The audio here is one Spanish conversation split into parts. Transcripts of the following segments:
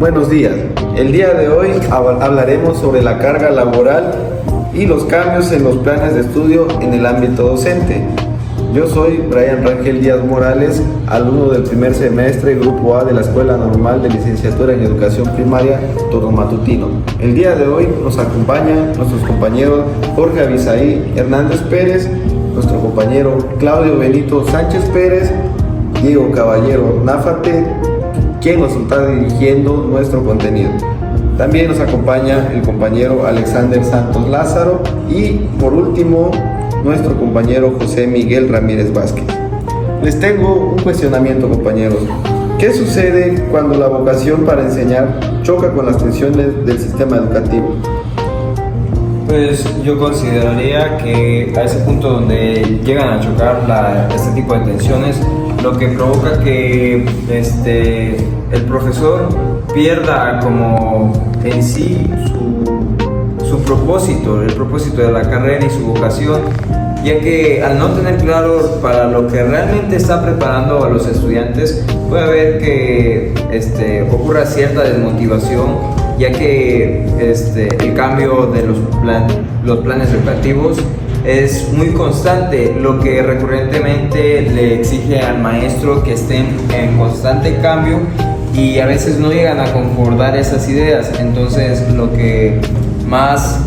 Buenos días. El día de hoy hablaremos sobre la carga laboral y los cambios en los planes de estudio en el ámbito docente. Yo soy Brian Rangel Díaz Morales, alumno del primer semestre Grupo A de la Escuela Normal de Licenciatura en Educación Primaria, Turno Matutino. El día de hoy nos acompañan nuestros compañeros Jorge Abisaí Hernández Pérez, nuestro compañero Claudio Benito Sánchez Pérez, Diego Caballero Náfate, quien nos está dirigiendo nuestro contenido. También nos acompaña el compañero Alexander Santos Lázaro y, por último, nuestro compañero José Miguel Ramírez Vázquez. Les tengo un cuestionamiento, compañeros. ¿Qué sucede cuando la vocación para enseñar choca con las tensiones del sistema educativo? Pues yo consideraría que a ese punto donde llegan a chocar este tipo de tensiones, lo que provoca que el profesor pierda como en sí su propósito, el propósito de la carrera y su vocación, ya que al no tener claro para lo que realmente está preparando a los estudiantes, puede haber que ocurra cierta desmotivación, ya que el cambio de los planes educativos es muy constante, lo que recurrentemente le exige al maestro que estén en constante cambio y a veces no llegan a concordar esas ideas. Entonces lo que más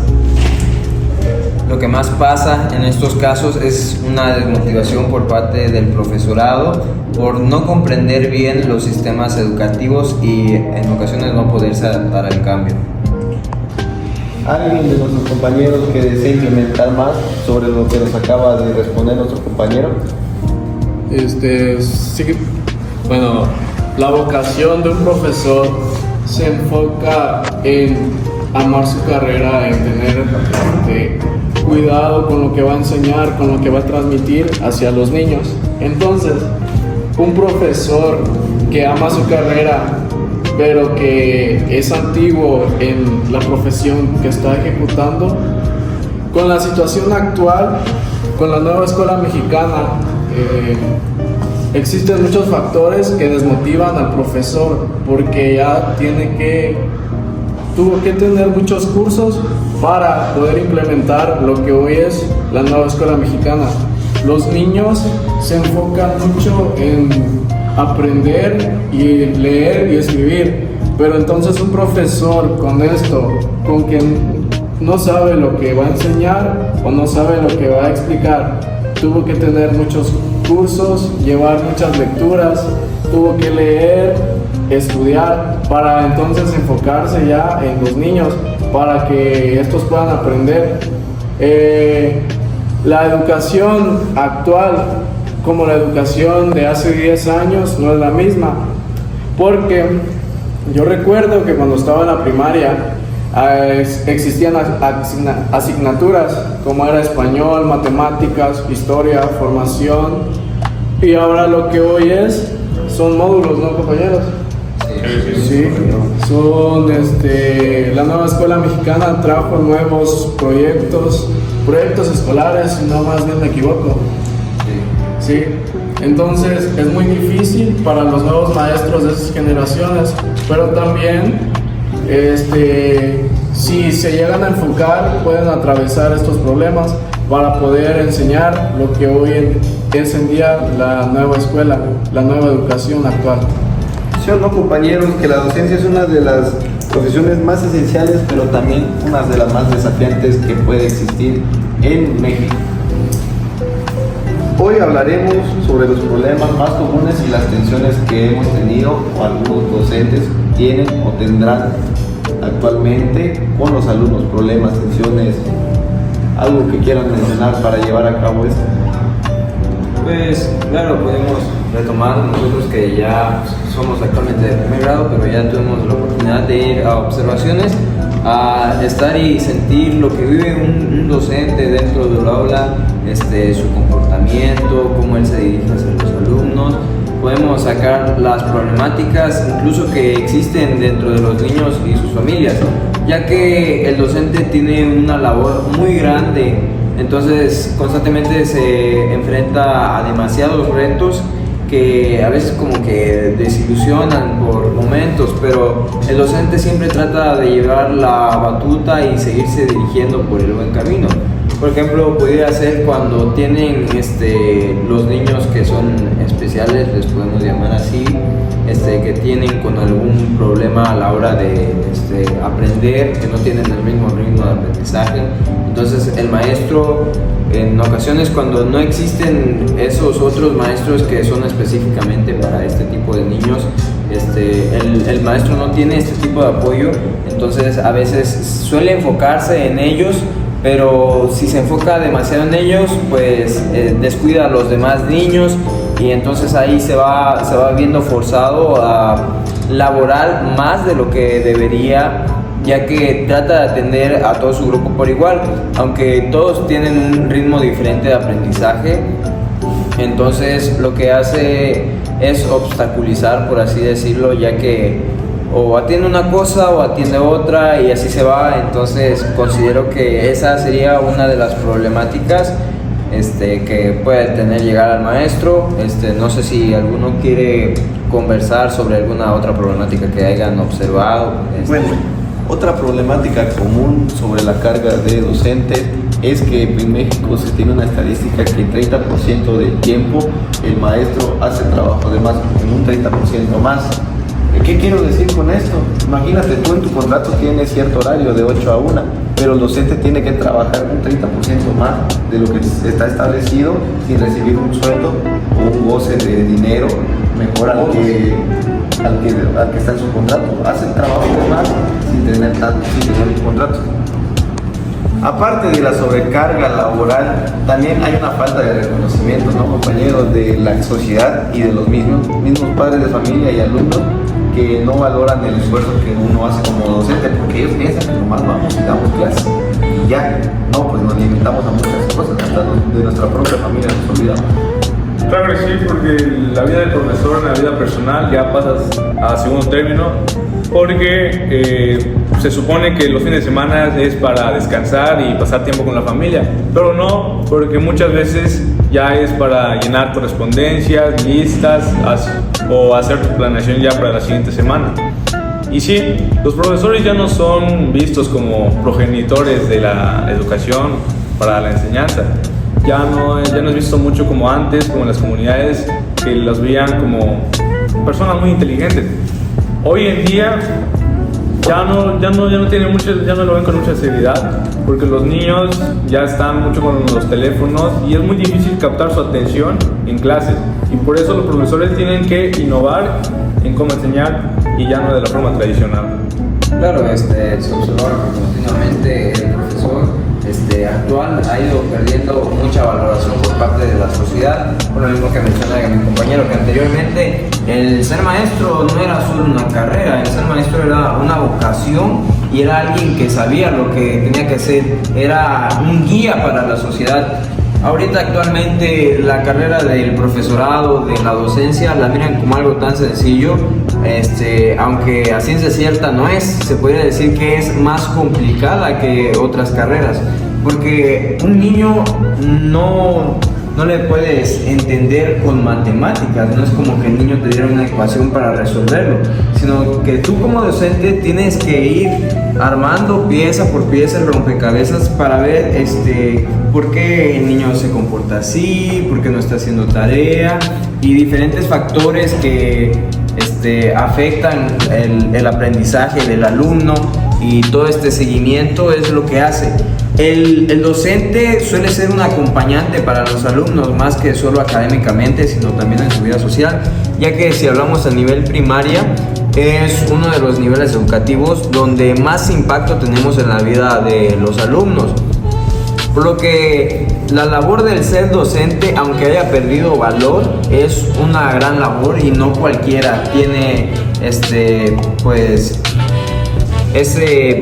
pasa en estos casos es una desmotivación por parte del profesorado por no comprender bien los sistemas educativos y en ocasiones no poderse adaptar al cambio. ¿Alguien de nuestros compañeros que desee implementar más sobre lo que nos acaba de responder nuestro compañero? Sí, bueno, la vocación de un profesor se enfoca en amar su carrera, en tener cuidado con lo que va a enseñar, con lo que va a transmitir hacia los niños. Entonces, un profesor que ama su carrera, pero que es antiguo en la profesión que está ejecutando, con la situación actual, con la nueva escuela mexicana, existen muchos factores que desmotivan al profesor, porque ya tuvo que tener muchos cursos para poder implementar lo que hoy es la nueva escuela mexicana. Los niños se enfocan mucho en aprender y leer y escribir, pero entonces un profesor con que no sabe lo que va a enseñar o no sabe lo que va a explicar, tuvo que tener muchos cursos, llevar muchas lecturas, tuvo que leer, estudiar para entonces enfocarse ya en los niños para que estos puedan aprender. La educación actual como la educación de hace 10 años no es la misma, porque yo recuerdo que cuando estaba en la primaria existían asignaturas como era español, matemáticas, historia, formación, y ahora lo que hoy son módulos, ¿no, compañeros? Sí, son la nueva escuela mexicana trajo nuevos proyectos escolares, si no más bien me equivoco. Sí, entonces es muy difícil para los nuevos maestros de esas generaciones, pero también si se llegan a enfocar pueden atravesar estos problemas para poder enseñar lo que hoy es en día la nueva escuela, la nueva educación actual. ¿Sí o no, compañeros, que la docencia es una de las profesiones más esenciales, pero también una de las más desafiantes que puede existir en México? Hoy hablaremos sobre los problemas más comunes y las tensiones que hemos tenido o algunos docentes tienen o tendrán actualmente con los alumnos. Problemas, tensiones, algo que quieran mencionar para llevar a cabo esto. Pues claro, podemos retomar nosotros que ya somos actualmente de primer grado, pero ya tuvimos la oportunidad de ir a observaciones, a estar y sentir lo que vive un docente dentro del aula, su comportamiento, cómo él se dirige hacia los alumnos. Podemos sacar las problemáticas incluso que existen dentro de los niños y sus familias, ya que el docente tiene una labor muy grande, entonces constantemente se enfrenta a demasiados retos que a veces como que desilusionan por momentos, pero el docente siempre trata de llevar la batuta y seguirse dirigiendo por el buen camino. Por ejemplo, pudiera ser cuando tienen los niños que son especiales, les podemos llamar así, que tienen con algún problema a la hora de aprender, que no tienen el mismo ritmo de aprendizaje. Entonces el maestro, en ocasiones cuando no existen esos otros maestros que son específicamente para este tipo de niños, el maestro no tiene este tipo de apoyo, entonces a veces suele enfocarse en ellos, pero si se enfoca demasiado en ellos, pues descuida a los demás niños y entonces ahí se va viendo forzado a laborar más de lo que debería, ya que trata de atender a todo su grupo por igual, aunque todos tienen un ritmo diferente de aprendizaje. Entonces lo que hace es obstaculizar, por así decirlo, ya que o atiende una cosa o atiende otra y así se va. Entonces considero que esa sería una de las problemáticas que puede tener llegar al maestro. No sé si alguno quiere conversar sobre alguna otra problemática que hayan observado. Bueno, otra problemática común sobre la carga de docentes es que en México se tiene una estadística que el 30% del tiempo el maestro hace trabajo de más, en un 30% más. ¿Qué quiero decir con esto? Imagínate, tú en tu contrato tienes cierto horario de 8 a 1, pero el docente tiene que trabajar un 30% más de lo que está establecido sin recibir un sueldo o un goce de dinero mejor al que está en su contrato. Hace el trabajo de más sin tener un contrato. Aparte de la sobrecarga laboral, también hay una falta de reconocimiento, ¿no, compañeros? De la sociedad y de los mismos padres de familia y alumnos que no valoran el esfuerzo que uno hace como docente, porque ellos piensan que nomás vamos y damos clases y ya. No, pues nos limitamos a muchas cosas, hasta de nuestra propia familia nos olvidamos. Claro que sí, porque la vida del profesor en la vida personal ya pasas a segundo término, porque se supone que los fines de semana es para descansar y pasar tiempo con la familia, pero no, porque muchas veces ya es para llenar correspondencias, listas o hacer tu planeación ya para la siguiente semana. Y sí, los profesores ya no son vistos como progenitores de la educación para la enseñanza. Ya no es visto mucho como antes, como en las comunidades que los veían como personas muy inteligentes. Hoy en día ya no lo ven con mucha seriedad, porque los niños ya están mucho con los teléfonos y es muy difícil captar su atención en clases, y por eso los profesores tienen que innovar en cómo enseñar y ya no de la forma tradicional. Claro, se observa que continuamente el profesor actual ha ido perdiendo mucha valoración por parte de la sociedad, por lo mismo que menciona mi compañero, que anteriormente el ser maestro no era solo una carrera, el ser maestro era una vocación y era alguien que sabía lo que tenía que hacer, era un guía para la sociedad. Ahorita actualmente la carrera del profesorado, de la docencia, la miran como algo tan sencillo, aunque a ciencia cierta no es, se podría decir que es más complicada que otras carreras, porque un niño no le puedes entender con matemáticas, no es como que el niño te diera una ecuación para resolverlo, sino que tú como docente tienes que ir armando pieza por pieza el rompecabezas para ver por qué el niño se comporta así, por qué no está haciendo tarea y diferentes factores que afectan el aprendizaje del alumno, y todo este seguimiento es lo que hace. El docente suele ser un acompañante para los alumnos, más que solo académicamente, sino también en su vida social, ya que si hablamos a nivel primaria, es uno de los niveles educativos donde más impacto tenemos en la vida de los alumnos. Por lo que la labor del ser docente, aunque haya perdido valor, es una gran labor y no cualquiera tiene ese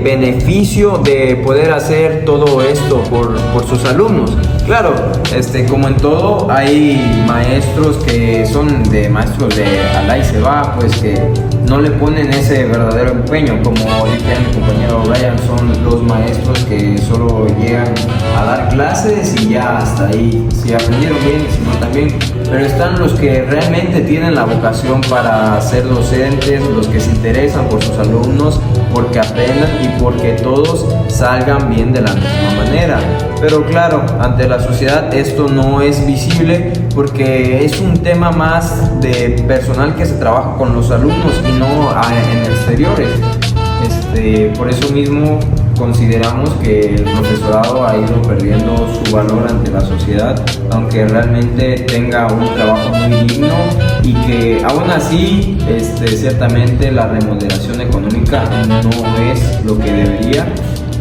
beneficio de poder hacer todo esto por sus alumnos. Claro, como en todo, hay maestros que son maestros de alá y se va, pues que no le ponen ese verdadero empeño, como decía mi compañero Brian, son los maestros que solo llegan a dar clases y ya hasta ahí, si aprendieron bien y si no también. pero están los que realmente tienen la vocación para ser docentes, los que se interesan por sus alumnos, porque aprendan y porque todos salgan bien de la misma manera. Pero claro, ante la sociedad esto no es visible porque es un tema más de personal que se trabaja con los alumnos y no en exteriores. Por eso mismo consideramos que el profesorado ha ido perdiendo su valor ante la sociedad, aunque realmente tenga un trabajo muy digno y que aún así ciertamente la remuneración económica no es lo que debería,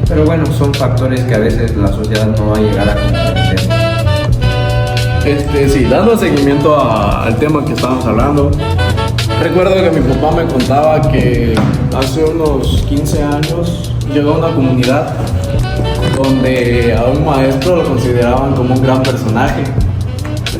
pero bueno, son factores que a veces la sociedad no va a llegar a comprender. Sí, dando seguimiento al tema que estábamos hablando, recuerdo que mi papá me contaba que hace unos 15 años llegó a una comunidad donde a un maestro lo consideraban como un gran personaje.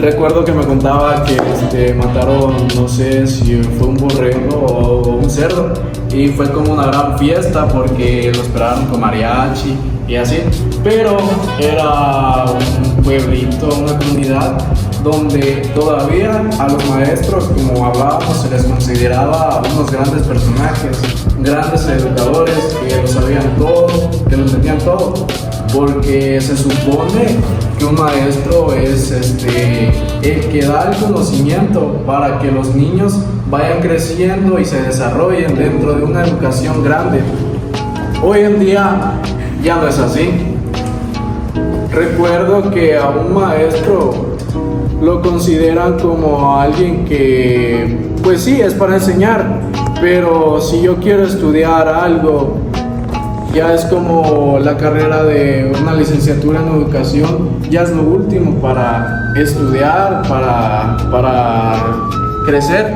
Recuerdo que me contaba que mataron, no sé si fue un borrego o un cerdo, y fue como una gran fiesta porque lo esperaron con mariachi y así, pero era un pueblito, una comunidad donde todavía a los maestros, como hablábamos, se les consideraba unos grandes personajes, grandes educadores que lo sabían todo, que lo entendían todo, porque se supone que un maestro es el que da el conocimiento para que los niños vayan creciendo y se desarrollen dentro de una educación grande. Hoy en día ya no es así. Recuerdo que a un maestro lo consideran como alguien que, pues sí, es para enseñar, pero si yo quiero estudiar algo, ya es como la carrera de una licenciatura en educación, ya es lo último para estudiar, para crecer.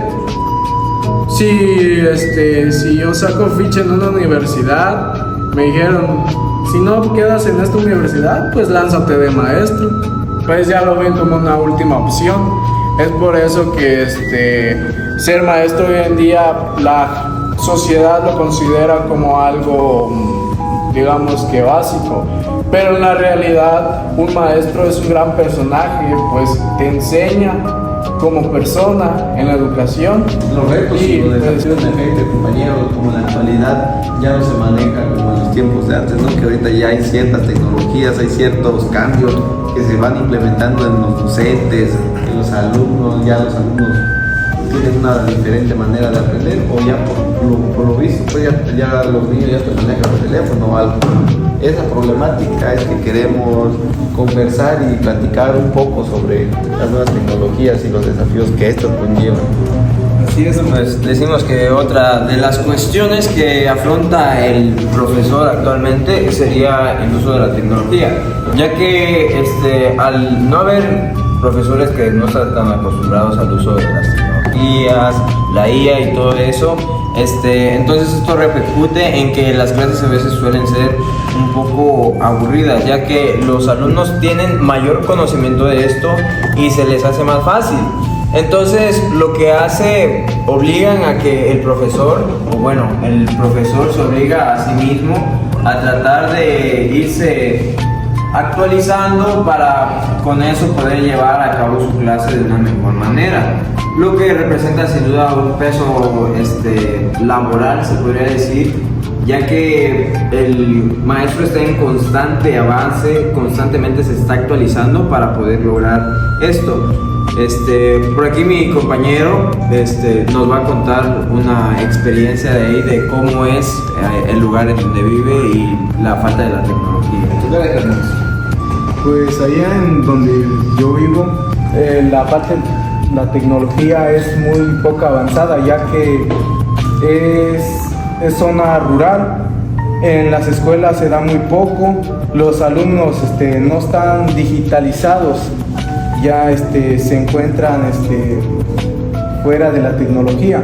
Si yo saco ficha en una universidad, me dijeron, si no quedas en esta universidad, pues lánzate de maestro. Pues ya lo ven como una última opción. Es por eso que ser maestro hoy en día la sociedad lo considera como algo, digamos que básico, pero en la realidad un maestro es un gran personaje, pues te enseña como persona en la educación. Los retos y los desafíos de efecto, compañeros, como en la actualidad ya no se maneja como en los tiempos de antes, ¿no? Que ahorita ya hay ciertas tecnologías, hay ciertos cambios que se van implementando en los docentes, en los alumnos. Ya los alumnos tienen una diferente manera de aprender, o ya por lo visto, pues ya los niños ya se manejan el teléfono o algo. Esa problemática es que queremos conversar y platicar un poco sobre las nuevas tecnologías y los desafíos que estas conllevan. Así es, pues decimos que otra de las cuestiones que afronta el profesor actualmente sería el uso de la tecnología, ya que al no haber profesores que no están tan acostumbrados al uso de las tecnologías, la IA y todo eso, entonces esto repercute en que las clases a veces suelen ser un poco aburridas, ya que los alumnos tienen mayor conocimiento de esto y se les hace más fácil. Entonces lo que obligan a que el profesor se obliga a sí mismo a tratar de irse actualizando para con eso poder llevar a cabo su clase de una mejor manera, lo que representa sin duda un peso laboral, se podría decir, ya que el maestro está en constante avance, constantemente se está actualizando para poder lograr esto. Por aquí mi compañero nos va a contar una experiencia de ahí, de cómo es el lugar en donde vive y la falta de la tecnología. Pues allá en donde yo vivo, la tecnología es muy poco avanzada, ya que es zona rural. En las escuelas se da muy poco, los alumnos no están digitalizados, ya se encuentran fuera de la tecnología.